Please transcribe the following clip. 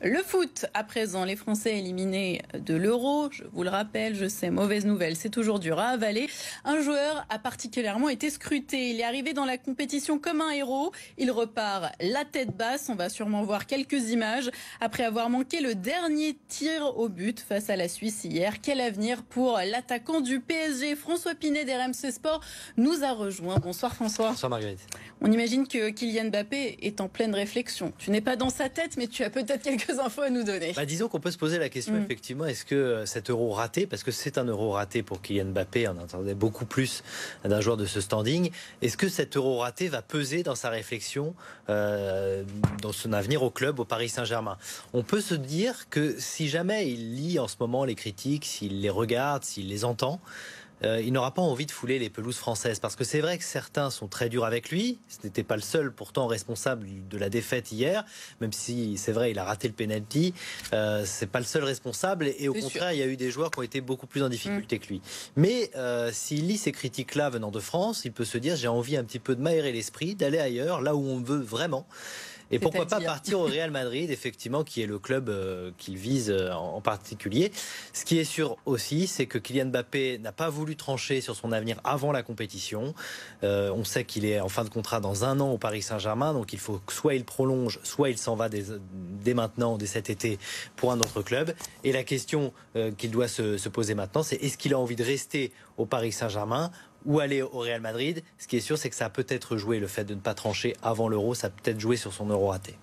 Le foot, à présent, les Français éliminés de l'Euro. Je vous le rappelle, je sais, mauvaise nouvelle, c'est toujours dur à avaler. Un joueur a particulièrement été scruté. Il est arrivé dans la compétition comme un héros. Il repart la tête basse. On va sûrement voir quelques images après avoir manqué le dernier tir au but face à la Suisse hier. Quel avenir pour l'attaquant du PSG? François Pinet d'RMC Sport nous a rejoint. Bonsoir François. Bonsoir Marguerite. On imagine que Kylian Mbappé est en pleine réflexion. Tu n'es pas dans sa tête, mais tu as peut-être quelques infos à nous donner. Disons qu'on peut se poser la question, effectivement, est-ce que cet euro raté, parce que c'est un euro raté pour Kylian Mbappé, on attendait beaucoup plus d'un joueur de ce standing, est-ce que cet euro raté va peser dans sa réflexion, dans son avenir au club, au Paris Saint-Germain? On peut se dire que si jamais il lit en ce moment les critiques, s'il les regarde, s'il les entend, il n'aura pas envie de fouler les pelouses françaises, parce que c'est vrai que certains sont très durs avec lui. Ce n'était pas le seul pourtant responsable de la défaite hier, même si c'est vrai il a raté le penalty. C'est pas le seul responsable, et au contraire il y a eu des joueurs qui ont été beaucoup plus en difficulté que lui. Mais s'il lit ces critiques-là venant de France, il peut se dire j'ai envie un petit peu de m'aérer l'esprit, d'aller ailleurs, là où on veut vraiment. Et pourquoi pas partir au Real Madrid, effectivement, qui est le club qu'il vise en particulier. Ce qui est sûr aussi, c'est que Kylian Mbappé n'a pas voulu trancher sur son avenir avant la compétition. On sait qu'il est en fin de contrat dans 1 an au Paris Saint-Germain, donc il faut que soit il prolonge, soit il s'en va dès maintenant, dès cet été, pour un autre club. Et la question qu'il doit se poser maintenant, c'est est-ce qu'il a envie de rester au Paris Saint-Germain ou aller au Real Madrid? Ce qui est sûr, c'est que ça a peut-être joué, le fait de ne pas trancher avant l'Euro, ça a peut-être joué sur son Euro raté.